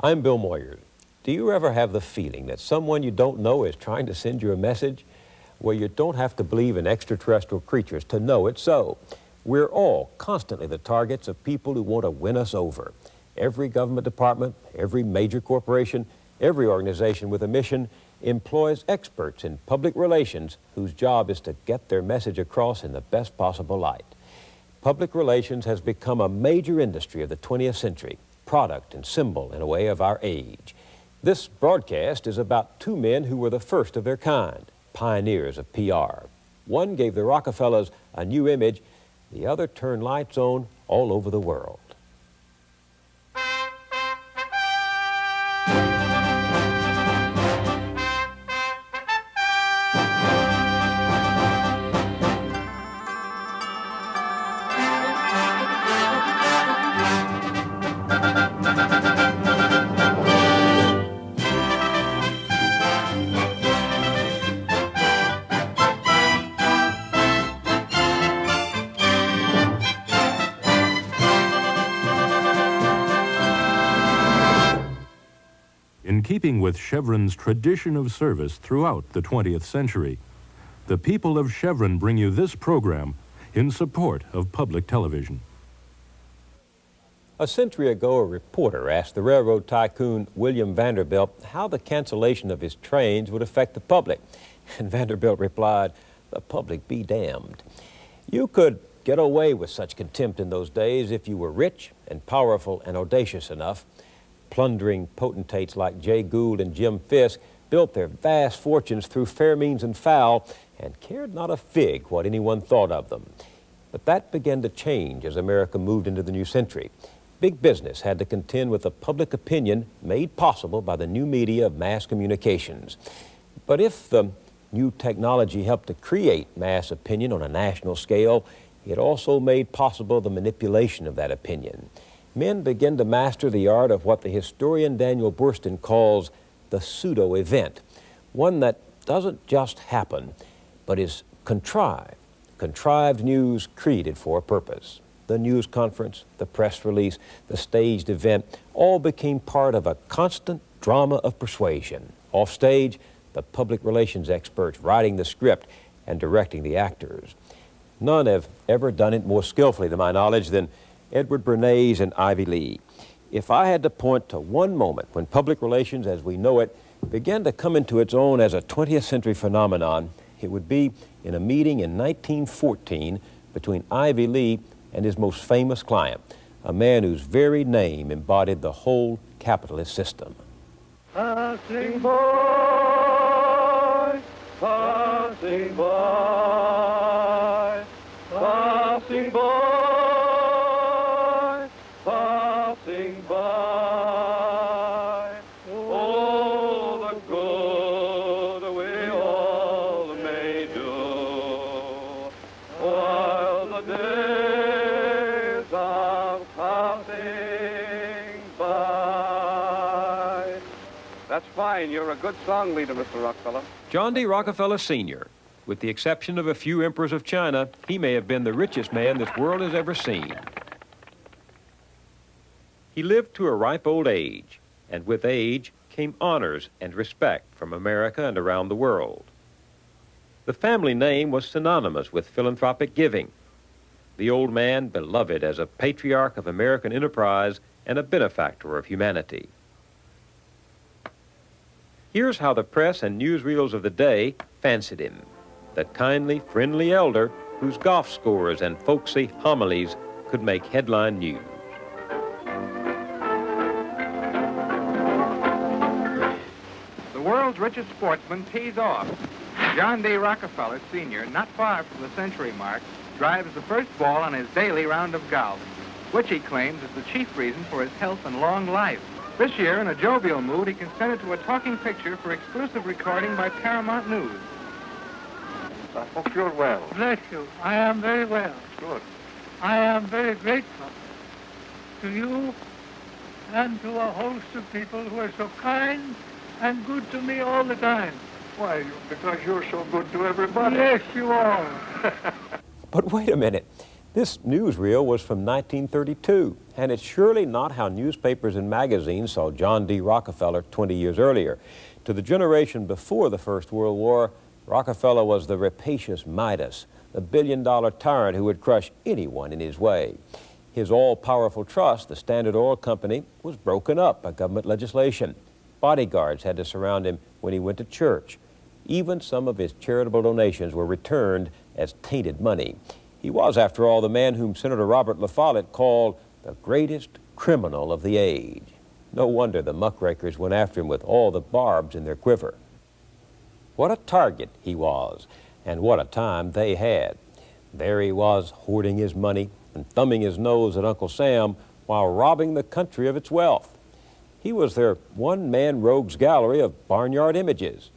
I'm Bill Moyer. Do you ever have the feeling that someone you don't know is trying to send you a message? Well, you don't have to believe in extraterrestrial creatures to know it's so. We're all constantly the targets of people who want to win us over. Every government department, every major corporation, every organization with a mission employs experts in public relations whose job is to get their message across in the best possible light. Public relations has become a major industry of the 20th century, product and symbol, in a way, of our age. This broadcast is about two men who were the first of their kind, pioneers of PR. One gave the Rockefellers a new image, the other turned lights on all over the world. In keeping with Chevron's tradition of service throughout the 20th century, the people of Chevron bring you this program in support of public television. A century ago, a reporter asked the railroad tycoon William Vanderbilt how the cancellation of his trains would affect the public. And Vanderbilt replied, "The public be damned." You could get away with such contempt in those days if you were rich and powerful and audacious enough. Plundering potentates like Jay Gould and Jim Fisk built their vast fortunes through fair means and foul and cared not a fig what anyone thought of them. But that began to change as America moved into the new century. Big business had to contend with the public opinion made possible by the new media of mass communications. But if the new technology helped to create mass opinion on a national scale, it also made possible the manipulation of that opinion. Men began to master the art of what the historian Daniel Boorstin calls the pseudo-event, one that doesn't just happen, but is contrived news created for a purpose. The news conference, the press release, the staged event all became part of a constant drama of persuasion. Off stage, the public relations experts writing the script and directing the actors. None have ever done it more skillfully, to my knowledge, than Edward Bernays and Ivy Lee. If I had to point to one moment when public relations as we know it began to come into its own as a 20th century phenomenon, it would be in a meeting in 1914 between Ivy Lee and his most famous client, a man whose very name embodied the whole capitalist system. Passing by, passing by, passing by. Passing by, oh, the good we all may do, while the days are passing by. That's fine. You're a good song leader, Mr. Rockefeller. John D. Rockefeller Sr., with the exception of a few emperors of China, he may have been the richest man this world has ever seen. He lived to a ripe old age, and with age came honors and respect from America and around the world. The family name was synonymous with philanthropic giving. The old man beloved as a patriarch of American enterprise and a benefactor of humanity. Here's how the press and newsreels of the day fancied him, the kindly, friendly elder whose golf scores and folksy homilies could make headline news. The world's richest sportsman tees off. John D. Rockefeller, Sr., not far from the century mark, drives the first ball on his daily round of golf, which he claims is the chief reason for his health and long life. This year, in a jovial mood, he consented to a talking picture for exclusive recording by Paramount News. I hope you're well. Bless you. I am very well. Good. I am very grateful to you and to a host of people who are so kind and good to me all the time. Why, because you're so good to everybody. Yes, you are. But wait a minute. This newsreel was from 1932, and it's surely not how newspapers and magazines saw John D. Rockefeller 20 years earlier. To the generation before the First World War, Rockefeller was the rapacious Midas, the billion-dollar tyrant who would crush anyone in his way. His all-powerful trust, the Standard Oil Company, was broken up by government legislation. Bodyguards had to surround him when he went to church. Even some of his charitable donations were returned as tainted money. He was, after all, the man whom Senator Robert La Follette called the greatest criminal of the age. No wonder the muckrakers went after him with all the barbs in their quiver. What a target he was, and what a time they had. There he was, hoarding his money and thumbing his nose at Uncle Sam while robbing the country of its wealth. He was their one-man rogues gallery of barnyard images,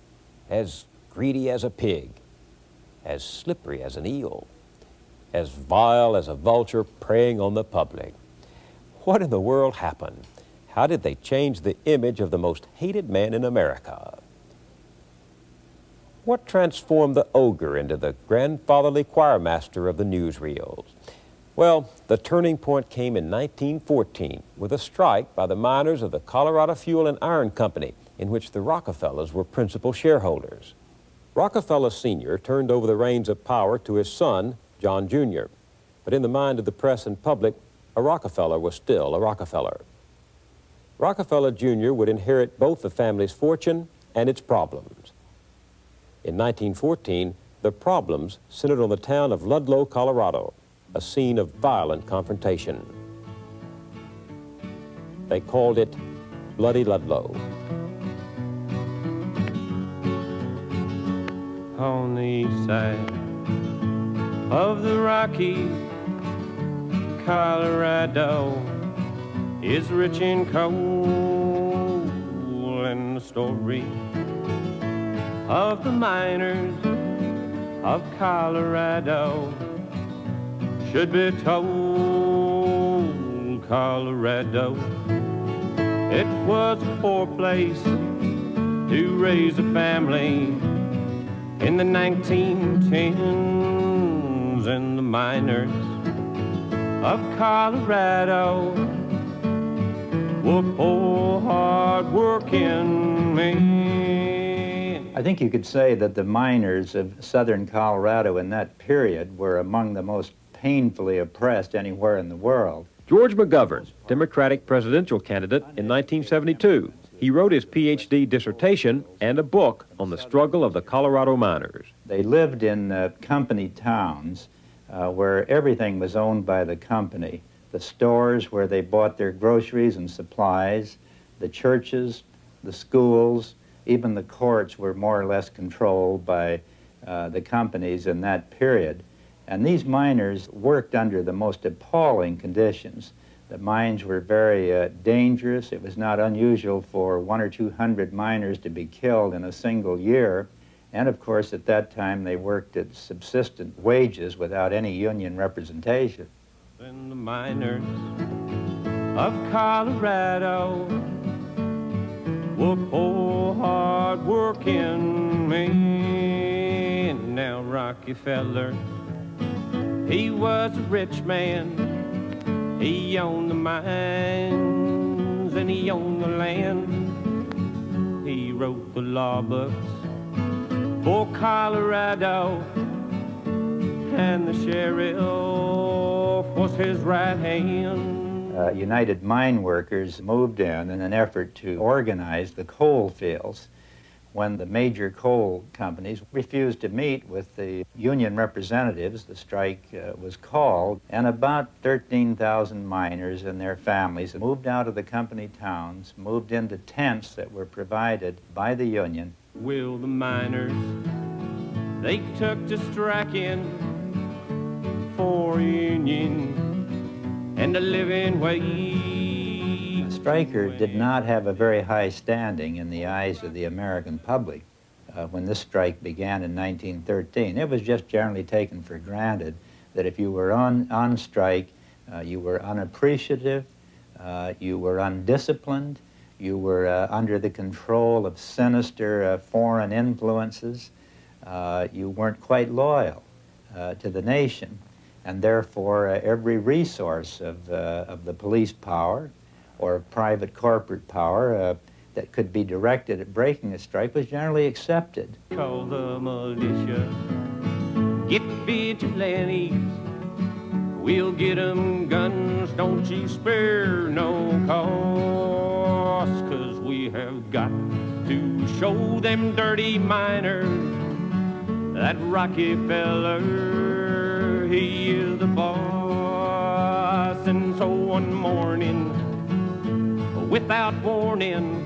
as greedy as a pig, as slippery as an eel, as vile as a vulture preying on the public. What in the world happened? How did they change the image of the most hated man in America? What transformed the ogre into the grandfatherly choirmaster of the newsreels? Well, the turning point came in 1914 with a strike by the miners of the Colorado Fuel and Iron Company, in which the Rockefellers were principal shareholders. Rockefeller Sr. turned over the reins of power to his son, John Jr., but in the mind of the press and public, a Rockefeller was still a Rockefeller. Rockefeller Jr. would inherit both the family's fortune and its problems. In 1914, the problems centered on the town of Ludlow, Colorado, a scene of violent confrontation. They called it Bloody Ludlow. On the east side of the Rockies, Colorado is rich in coal, and the story of the miners of Colorado should be told. Colorado, it was a poor place to raise a family in the 1910s, and the miners of Colorado were poor, hard-working men. I think you could say that the miners of southern Colorado in that period were among the most painfully oppressed anywhere in the world. George McGovern, Democratic presidential candidate in 1972. He wrote his Ph.D. dissertation and a book on the struggle of the Colorado miners. They lived in company towns where everything was owned by the company. The stores where they bought their groceries and supplies, the churches, the schools, even the courts were more or less controlled by the companies in that period. And these miners worked under the most appalling conditions. The mines were very dangerous. It was not unusual for 100 or 200 miners to be killed in a single year. And of course, at that time, they worked at subsistent wages without any union representation. And the miners of Colorado were poor, hard-working men. Now Rockefeller, he was a rich man. He owned the mines and he owned the land. He wrote the law books for Colorado, and the sheriff was his right hand. United Mine Workers moved in an effort to organize the coal fields. When the major coal companies refused to meet with the union representatives, the strike was called, and about 13,000 miners and their families moved out of the company towns, moved into tents that were provided by the union. Will the miners, they took to striking for union and a living wage. The striker did not have a very high standing in the eyes of the American public when this strike began in 1913. It was just generally taken for granted that if you were on strike, you were unappreciative, you were undisciplined, you were under the control of sinister foreign influences, you weren't quite loyal to the nation. and therefore every resource of the police power or private corporate power that could be directed at breaking a strike was generally accepted. Call the militia, get vigilantes, we'll get 'em guns, don't you spare no cost, 'cause we have got to show them dirty miners that Rockefeller, he is the boss. And so one morning, without warning,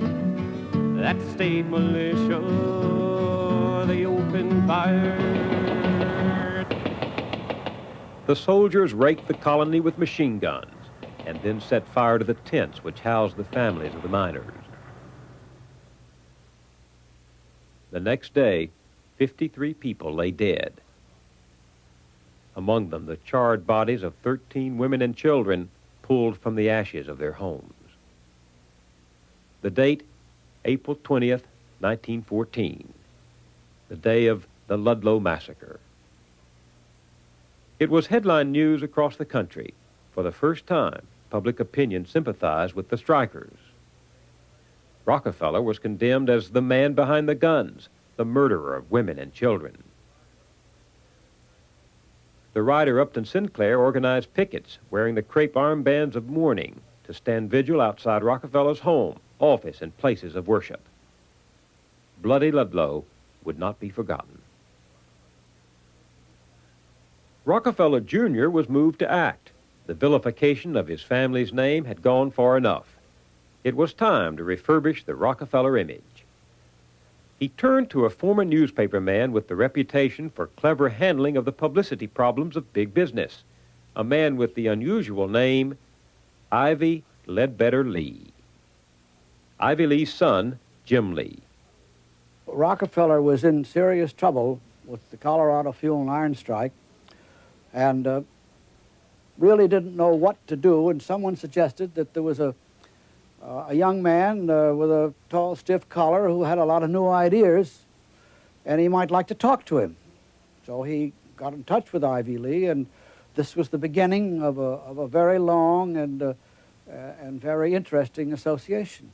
that state militia, they opened fire. The soldiers raked the colony with machine guns and then set fire to the tents which housed the families of the miners. The next day, 53 people lay dead. Among them, the charred bodies of 13 women and children pulled from the ashes of their homes. The date, April 20th, 1914, the day of the Ludlow Massacre. It was headline news across the country. For the first time, public opinion sympathized with the strikers. Rockefeller was condemned as the man behind the guns, the murderer of women and children. The writer Upton Sinclair organized pickets wearing the crepe armbands of mourning to stand vigil outside Rockefeller's home, office, and places of worship. Bloody Ludlow would not be forgotten. Rockefeller Jr. was moved to act. The vilification of his family's name had gone far enough. It was time to refurbish the Rockefeller image. He turned to a former newspaper man with the reputation for clever handling of the publicity problems of big business, a man with the unusual name Ivy Ledbetter Lee. Ivy Lee's son, Jim Lee. Rockefeller was in serious trouble with the Colorado Fuel and Iron Strike and really didn't know what to do, and someone suggested that there was a young man with a tall, stiff collar who had a lot of new ideas, and he might like to talk to him. So he got in touch with Ivy Lee, and this was the beginning of a very long and very interesting association.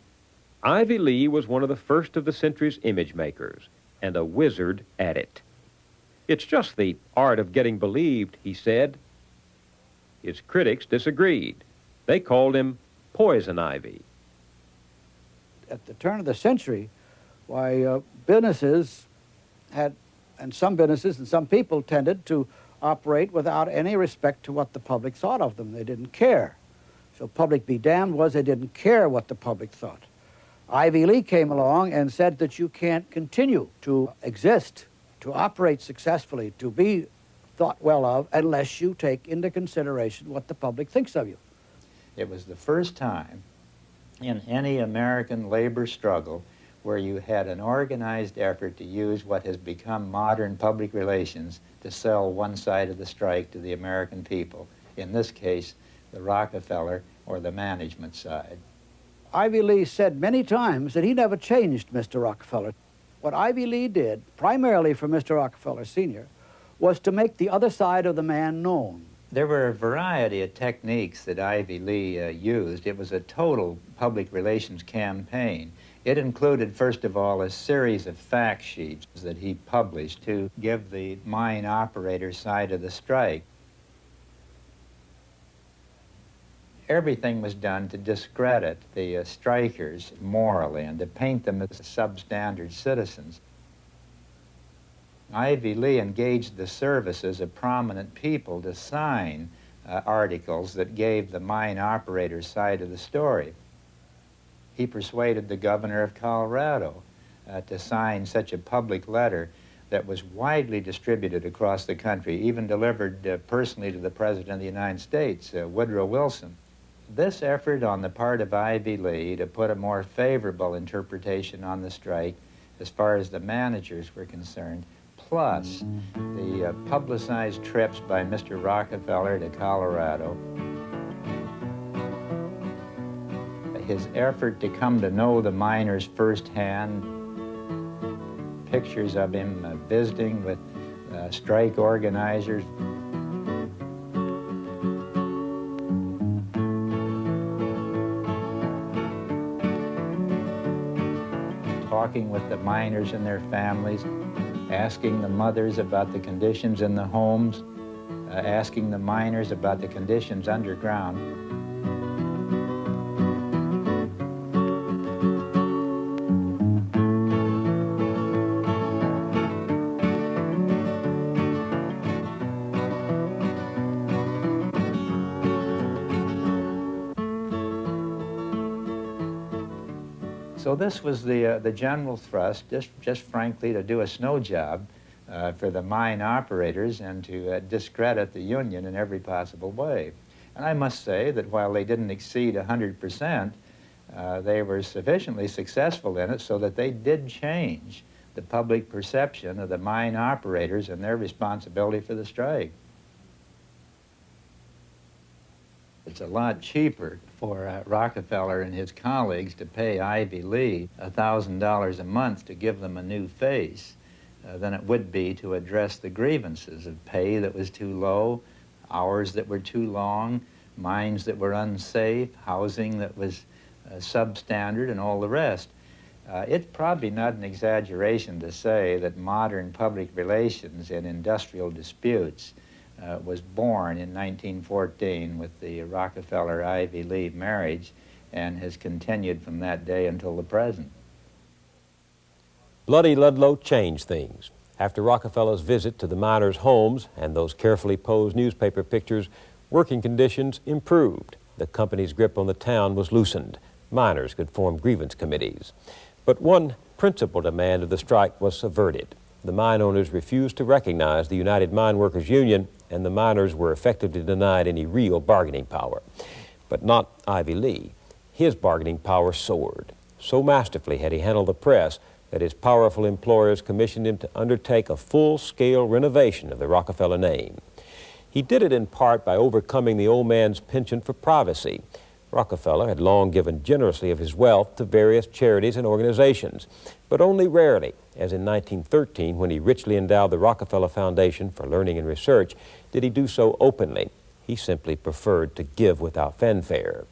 Ivy Lee was one of the first of the century's image makers, and a wizard at it. It's just the art of getting believed, he said. His critics disagreed. They called him Poison Ivy. At the turn of the century, why, businesses had, and some businesses and some people tended to operate without any respect to what the public thought of them. They didn't care. So public be damned was they didn't care what the public thought. Ivy Lee came along and said that you can't continue to exist, to operate successfully, to be thought well of, unless you take into consideration what the public thinks of you. It was the first time in any American labor struggle where you had an organized effort to use what has become modern public relations to sell one side of the strike to the American people, in this case, the Rockefeller or the management side. Ivy Lee said many times that he never changed Mr. Rockefeller. What Ivy Lee did, primarily for Mr. Rockefeller Sr., was to make the other side of the man known. There were a variety of techniques that Ivy Lee used. It was a total public relations campaign. It included, first of all, a series of fact sheets that he published to give the mine operator side of the strike. Everything was done to discredit the strikers morally and to paint them as substandard citizens. Ivy Lee engaged the services of prominent people to sign articles that gave the mine operator's side of the story. He persuaded the governor of Colorado to sign such a public letter that was widely distributed across the country, even delivered personally to the President of the United States, Woodrow Wilson. This effort on the part of Ivy Lee to put a more favorable interpretation on the strike as far as the managers were concerned, plus the publicized trips by Mr. Rockefeller to Colorado, his effort to come to know the miners firsthand, pictures of him visiting with strike organizers. talking with the miners and their families, asking the mothers about the conditions in the homes, asking the miners about the conditions underground. So this was the general thrust, just frankly to do a snow job for the mine operators and to discredit the union in every possible way. And I must say that while they didn't exceed 100%, they were sufficiently successful in it so that they did change the public perception of the mine operators and their responsibility for the strike. It's a lot cheaper for Rockefeller and his colleagues to pay Ivy Lee $1,000 a month to give them a new face than it would be to address the grievances of pay that was too low, hours that were too long, mines that were unsafe, housing that was substandard, and all the rest. It's probably not an exaggeration to say that modern public relations in industrial disputes was born in 1914 with the Rockefeller-Ivy Lee marriage and has continued from that day until the present. Bloody Ludlow changed things. After Rockefeller's visit to the miners' homes and those carefully posed newspaper pictures, working conditions improved. The company's grip on the town was loosened. Miners could form grievance committees. But one principal demand of the strike was subverted. The mine owners refused to recognize the United Mine Workers Union, and the miners were effectively denied any real bargaining power. But not Ivy Lee. His bargaining power soared. So masterfully had he handled the press that his powerful employers commissioned him to undertake a full-scale renovation of the Rockefeller name. He did it in part by overcoming the old man's penchant for privacy. Rockefeller had long given generously of his wealth to various charities and organizations, but only rarely, as in 1913 when he richly endowed the Rockefeller Foundation for Learning and Research, did he do so openly. He simply preferred to give without fanfare.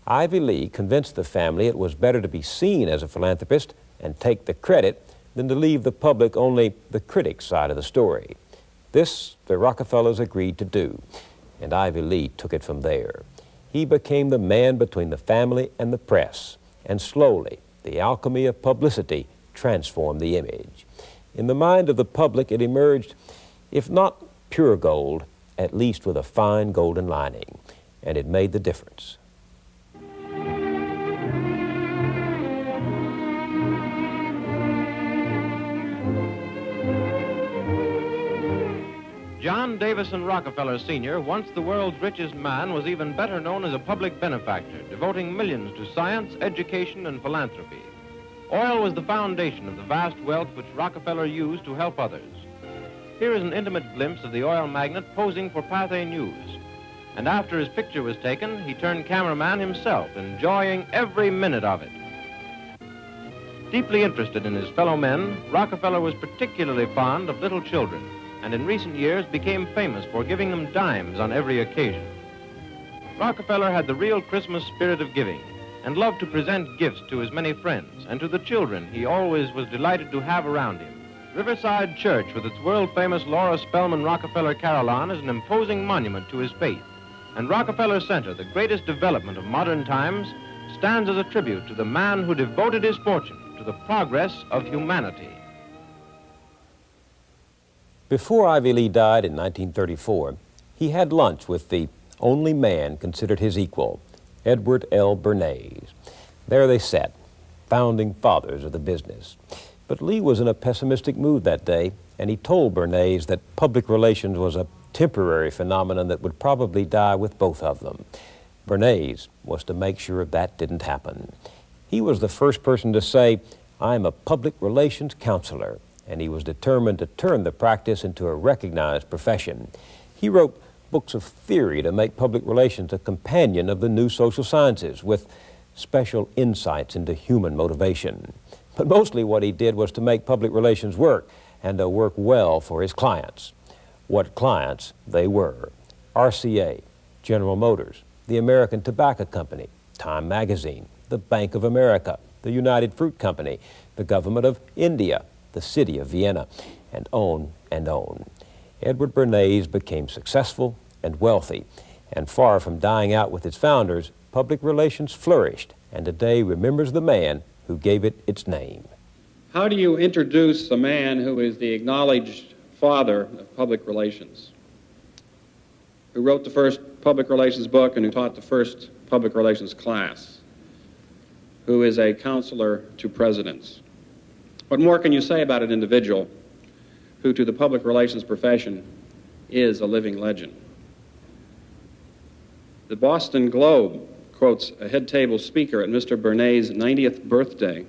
Ivy Lee convinced the family it was better to be seen as a philanthropist and take the credit than to leave the public only the critic's side of the story. This the Rockefellers agreed to do, and Ivy Lee took it from there. He became the man between the family and the press, and slowly the alchemy of publicity transformed the image. In the mind of the public it emerged, if not pure gold, at least with a fine golden lining, and it made the difference. John Davison Rockefeller Sr., once the world's richest man, was even better known as a public benefactor, devoting millions to science, education, and philanthropy. Oil was the foundation of the vast wealth which Rockefeller used to help others. Here is an intimate glimpse of the oil magnate posing for Pathé News. And after his picture was taken, he turned cameraman himself, enjoying every minute of it. Deeply interested in his fellow men, Rockefeller was particularly fond of little children, and in recent years became famous for giving them dimes on every occasion. Rockefeller had the real Christmas spirit of giving and loved to present gifts to his many friends and to the children he always was delighted to have around him. Riverside Church, with its world-famous Laura Spelman Rockefeller carillon, is an imposing monument to his faith. And Rockefeller Center, the greatest development of modern times, stands as a tribute to the man who devoted his fortune to the progress of humanity. Before Ivy Lee died in 1934, he had lunch with the only man considered his equal, Edward L. Bernays. There they sat, founding fathers of the business. But Lee was in a pessimistic mood that day, and he told Bernays that public relations was a temporary phenomenon that would probably die with both of them. Bernays was to make sure that didn't happen. He was the first person to say, "I'm a public relations counselor," and he was determined to turn the practice into a recognized profession. He wrote books of theory to make public relations a companion of the new social sciences with special insights into human motivation. But mostly what he did was to make public relations work, and to work well for his clients. What clients they were: RCA, General Motors, the American Tobacco Company, Time Magazine, the Bank of America, the United Fruit Company, the government of India, the city of Vienna, and on and on. Edward Bernays became successful and wealthy, and far from dying out with its founders, public relations flourished, and today remembers the man who gave it its name. How do you introduce a man who is the acknowledged father of public relations, who wrote the first public relations book and who taught the first public relations class, who is a counselor to presidents? What more can you say about an individual who, to the public relations profession, is a living legend? The Boston Globe quotes a head table speaker at Mr. Bernays' 90th birthday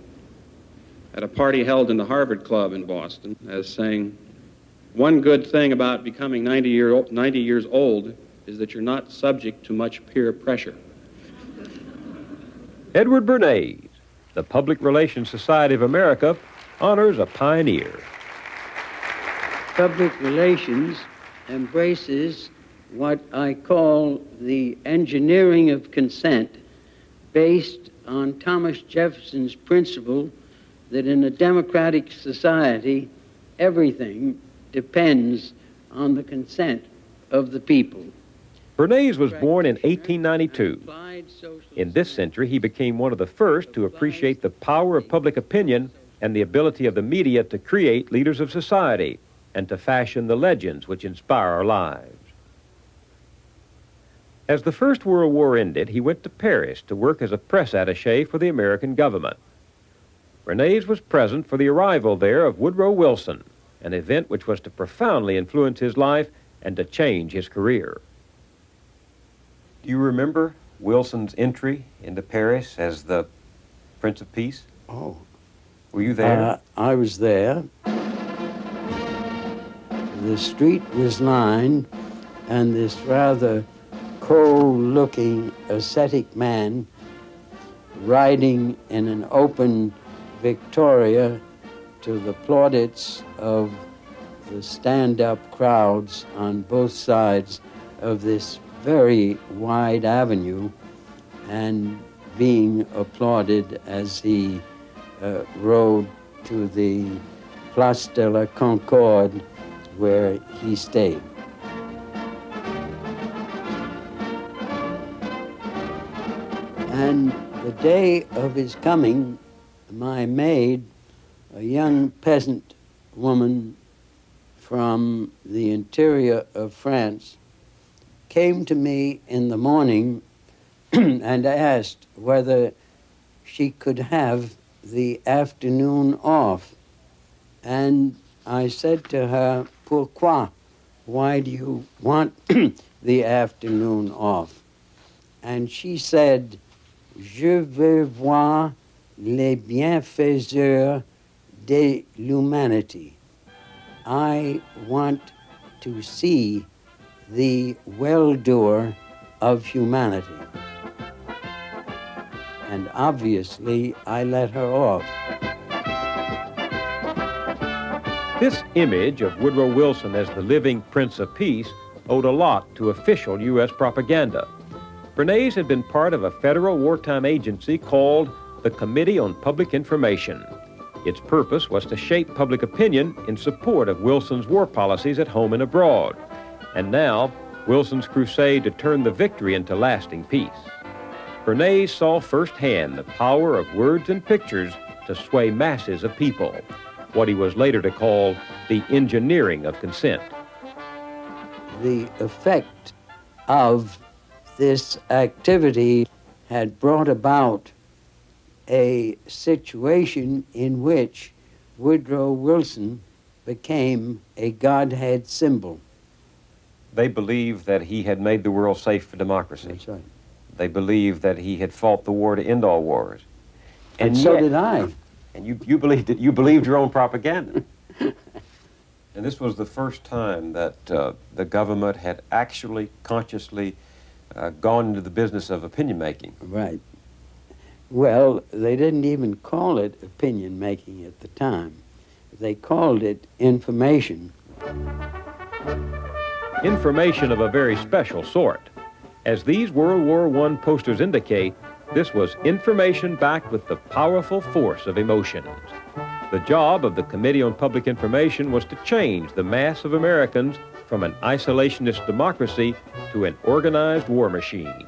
at a party held in the Harvard Club in Boston as saying, "One good thing about becoming 90 years old is that you're not subject to much peer pressure." Edward Bernays, the Public Relations Society of America, honors a pioneer. Public relations embraces what I call the engineering of consent, based on Thomas Jefferson's principle that in a democratic society, everything depends on the consent of the people. Bernays was born in 1892. In this century, he became one of the first to appreciate the power of public opinion and the ability of the media to create leaders of society and to fashion the legends which inspire our lives. As the First World War ended, he went to Paris to work as a press attaché for the American government. Bernays was present for the arrival there of Woodrow Wilson, an event which was to profoundly influence his life and to change his career. Do you remember Wilson's entry into Paris as the Prince of Peace? Oh. Were you there? I was there. The street was lined, and this rather cold-looking, ascetic man riding in an open Victoria to the plaudits of the stand-up crowds on both sides of this very wide avenue, and being applauded as he rode to the Place de la Concorde, where he stayed. And the day of his coming, my maid, a young peasant woman from the interior of France, came to me in the morning and asked whether she could have the afternoon off. And I said to her, "Pourquoi? Why do you want the afternoon off?" And she said, "Je veux voir les bienfaiseurs de l'humanité." I want to see the well-doer of humanity. And obviously, I let her off. This image of Woodrow Wilson as the living Prince of Peace owed a lot to official U.S. propaganda. Bernays had been part of a federal wartime agency called the Committee on Public Information. Its purpose was to shape public opinion in support of Wilson's war policies at home and abroad. And now, Wilson's crusade to turn the victory into lasting peace. Bernays saw firsthand the power of words and pictures to sway masses of people, what he was later to call the engineering of consent. The effect of this activity had brought about a situation in which Woodrow Wilson became a Godhead symbol. They believed that he had made the world safe for democracy. That's right. They believed that he had fought the war to end all wars. And so did I. And you believed it. You believed your own propaganda. And this was the first time that the government had actually consciously gone into the business of opinion making. Right. Well, they didn't even call it opinion making at the time. They called it information. Information of a very special sort. As these World War I posters indicate, This was information backed with the powerful force of emotions. The job of the Committee on Public Information was to change the mass of Americans from an isolationist democracy to an organized war machine,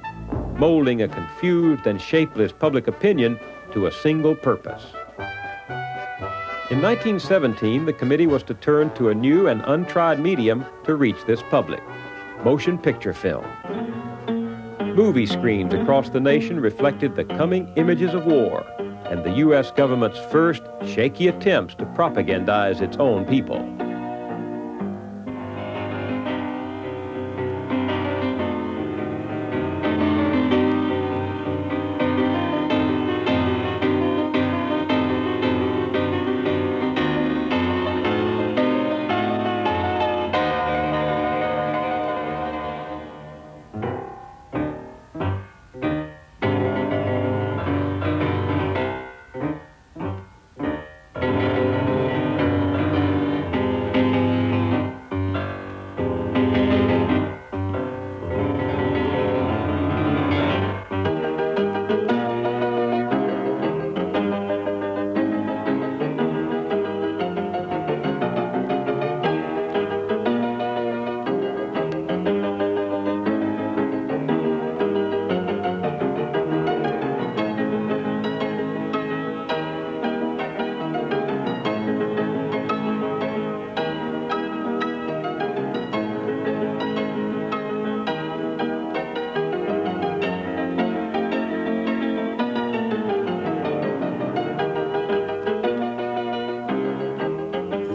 molding a confused and shapeless public opinion to a single purpose. In 1917, the committee was to turn to a new and untried medium to reach this public: motion picture film. Movie screens across the nation reflected the coming images of war and the U.S. government's first shaky attempts to propagandize its own people.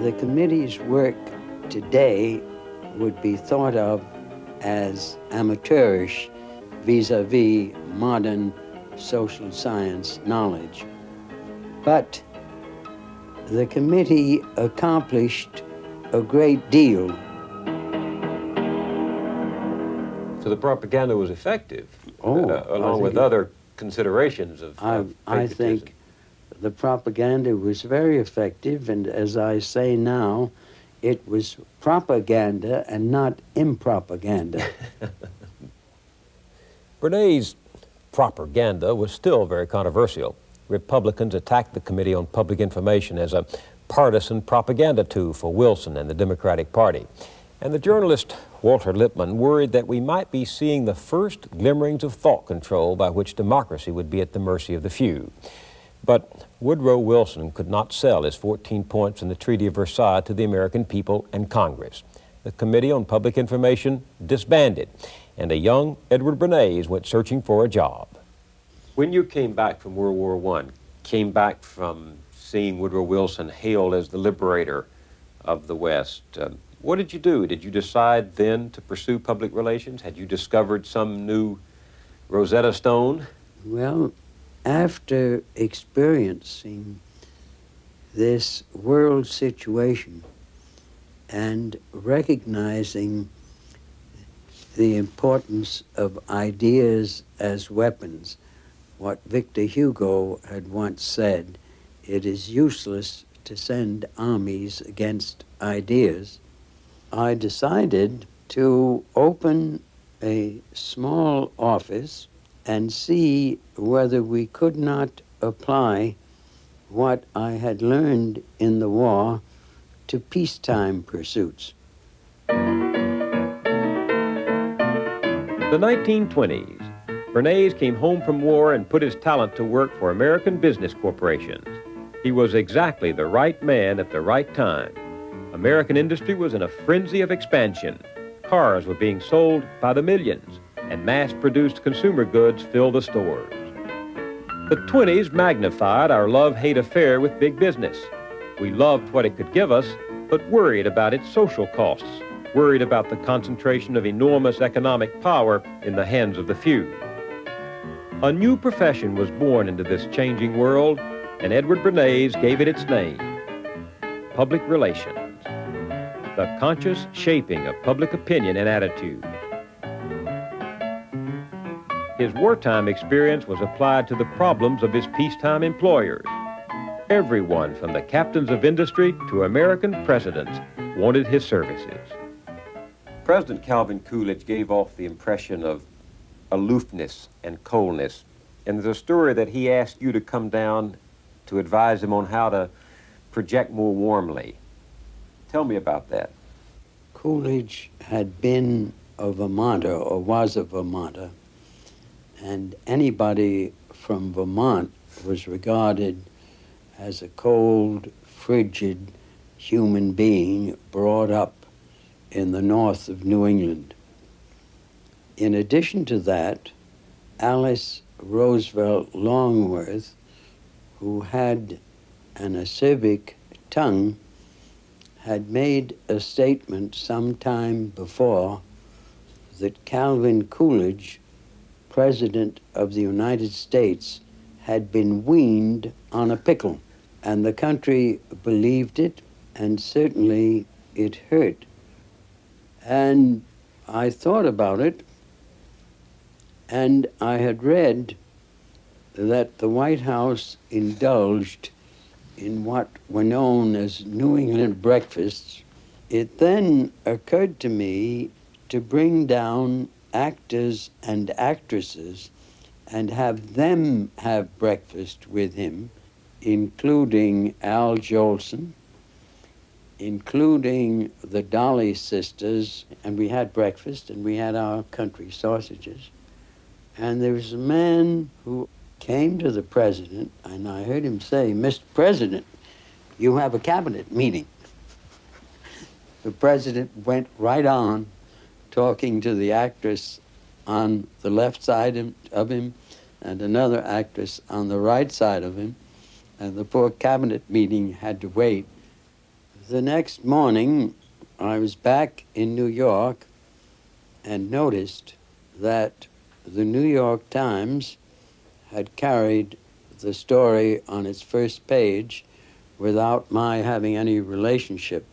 The committee's work today would be thought of as amateurish vis-a-vis modern social science knowledge. But the committee accomplished a great deal. So the propaganda was effective, I along with think other considerations of I patriotism. think the propaganda was very effective, and as I say now, it was propaganda and not impropaganda. Bernays' propaganda was still very controversial. Republicans attacked the Committee on Public Information as a partisan propaganda tool for Wilson and the Democratic Party. And the journalist Walter Lippmann worried that we might be seeing the first glimmerings of thought control by which democracy would be at the mercy of the few. But Woodrow Wilson could not sell his 14 points in the Treaty of Versailles to the American people and Congress. The Committee on Public Information disbanded, and a young Edward Bernays went searching for a job. When you came back from World War I, came back from seeing Woodrow Wilson hailed as the liberator of the West, what did you do? Did you decide then to pursue public relations? Had you discovered some new Rosetta Stone? Well, after experiencing this world situation and recognizing the importance of ideas as weapons, what Victor Hugo had once said, it is useless to send armies against ideas, I decided to open a small office and see whether we could not apply what I had learned in the war to peacetime pursuits. The 1920s. Bernays came home from war and put his talent to work for American business corporations. He was exactly the right man at the right time. American industry was in a frenzy of expansion. Cars were being sold by the millions, and mass-produced consumer goods filled the stores. The 20s magnified our love-hate affair with big business. We loved what it could give us, but worried about its social costs, worried about the concentration of enormous economic power in the hands of the few. A new profession was born into this changing world, and Edward Bernays gave it its name: public relations, the conscious shaping of public opinion and attitude. His wartime experience was applied to the problems of his peacetime employers. Everyone, from the captains of industry to American presidents, wanted his services. President Calvin Coolidge gave off the impression of aloofness and coldness. And there's a story that he asked you to come down to advise him on how to project more warmly. Tell me about that. Coolidge had been a Vermonter, or was a Vermonter, and anybody from Vermont was regarded as a cold, frigid human being brought up in the north of New England. In addition to that, Alice Roosevelt Longworth, who had an acerbic tongue, had made a statement some time before that Calvin Coolidge, President of the United States, had been weaned on a pickle. And the country believed it, and certainly it hurt. And I thought about it, and I had read that the White House indulged in what were known as New England breakfasts. It then occurred to me to bring down actors and actresses and have them have breakfast with him, including Al Jolson, including the Dolly sisters, and we had breakfast and we had our country sausages. And there was a man who came to the president, and I heard him say, "Mr. President, you have a cabinet meeting." The president went right on talking to the actress on the left side of him and another actress on the right side of him, and the poor cabinet meeting had to wait. The next morning, I was back in New York and noticed that the New York Times had carried the story on its first page without my having any relationship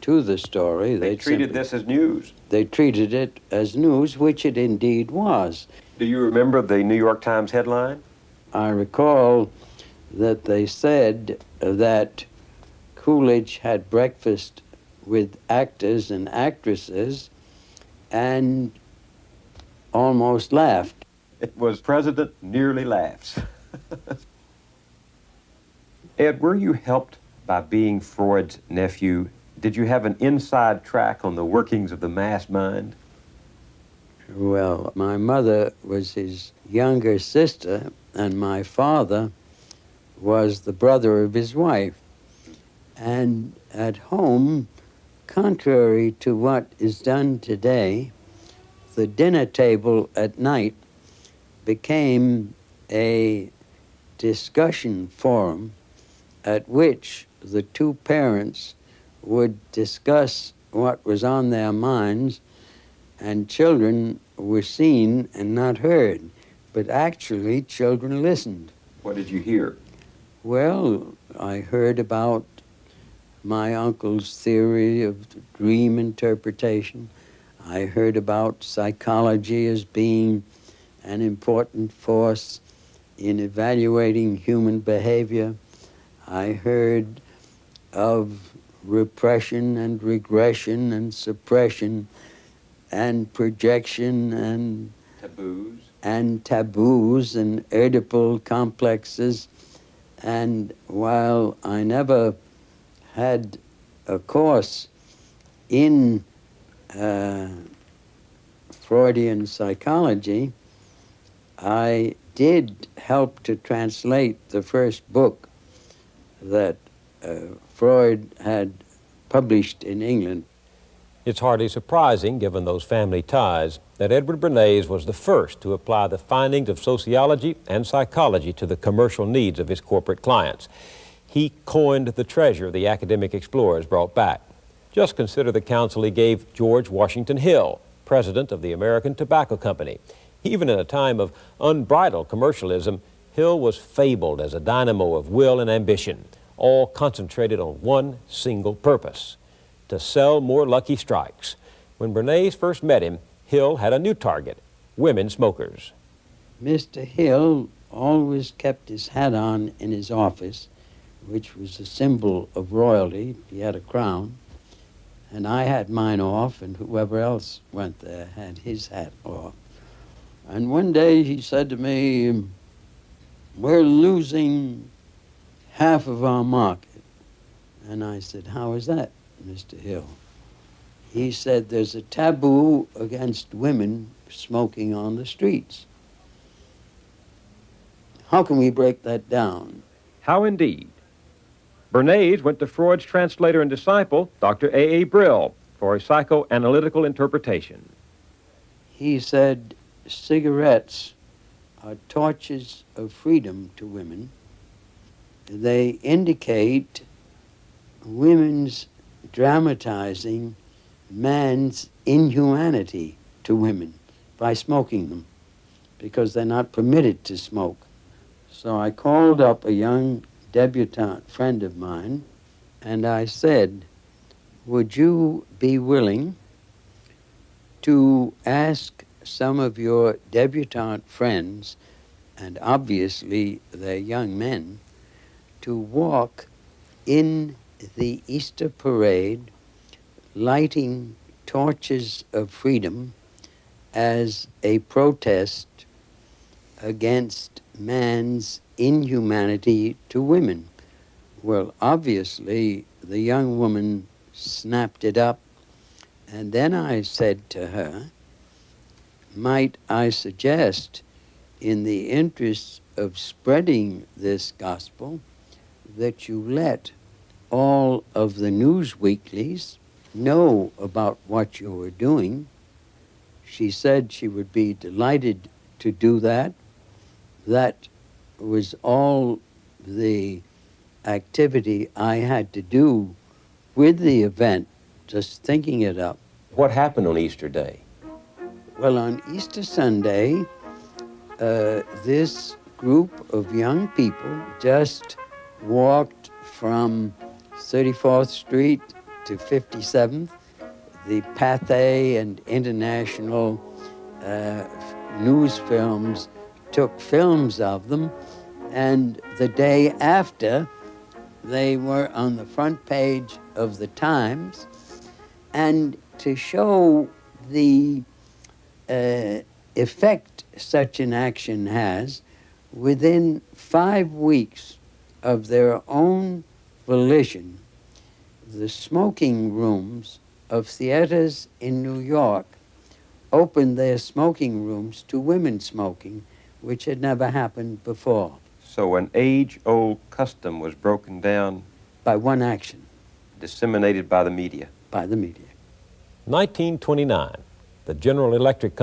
to the story. They treated this as news. They treated it as news, which it indeed was. Do you remember the New York Times headline? I recall that they said that Coolidge had breakfast with actors and actresses and almost laughed. It was President Nearly Laughs. Ed, were you helped by being Freud's nephew? Did you have an inside track on the workings of the mass mind? Well, my mother was his younger sister, and my father was the brother of his wife. And at home, contrary to what is done today, the dinner table at night became a discussion forum at which the two parents would discuss what was on their minds, and children were seen and not heard. But actually, children listened. What did you hear? Well, I heard about my uncle's theory of dream interpretation. I heard about psychology as being an important force in evaluating human behavior. I heard of repression and regression and suppression and projection and taboos and Oedipal complexes. And while I never had a course in Freudian psychology, I did help to translate the first book that Freud had published in England. It's hardly surprising, given those family ties, that Edward Bernays was the first to apply the findings of sociology and psychology to the commercial needs of his corporate clients. He coined the treasure the academic explorers brought back. Just consider the counsel he gave George Washington Hill, president of the American Tobacco Company. Even in a time of unbridled commercialism, Hill was fabled as a dynamo of will and ambition, all concentrated on one single purpose: to sell more Lucky Strikes. When Bernays first met him, Hill had a new target: women smokers. Mr. Hill always kept his hat on in his office, which was a symbol of royalty. He had a crown, and I had mine off, and whoever else went there had his hat off. And one day he said to me, we're losing half of our market. And I said, how is that, Mr. Hill? He said, there's a taboo against women smoking on the streets. How can we break that down? How indeed? Bernays went to Freud's translator and disciple, Dr. A.A. Brill, for a psychoanalytical interpretation. He said, cigarettes are torches of freedom to women. They indicate women's dramatizing man's inhumanity to women by smoking them, because they're not permitted to smoke. So I called up a young debutante friend of mine, and I said, would you be willing to ask some of your debutante friends, and obviously they're young men, to walk in the Easter parade lighting torches of freedom as a protest against man's inhumanity to women? Well, obviously, the young woman snapped it up, and then I said to her, might I suggest, in the interest of spreading this gospel, that you let all of the news weeklies know about what you were doing? She said she would be delighted to do that. That was all the activity I had to do with the event, just thinking it up. What happened on Easter Day? Well, on Easter Sunday, this group of young people just walked from 34th Street to 57th. The Pathé and International news films took films of them, and the day after, they were on the front page of the Times. And to show the effect such an action has, within 5 weeks of their own volition, the smoking rooms of theaters in New York opened their smoking rooms to women smoking, which had never happened before. So an age-old custom was broken down by one action. Disseminated by the media. By the media. 1929, the General Electric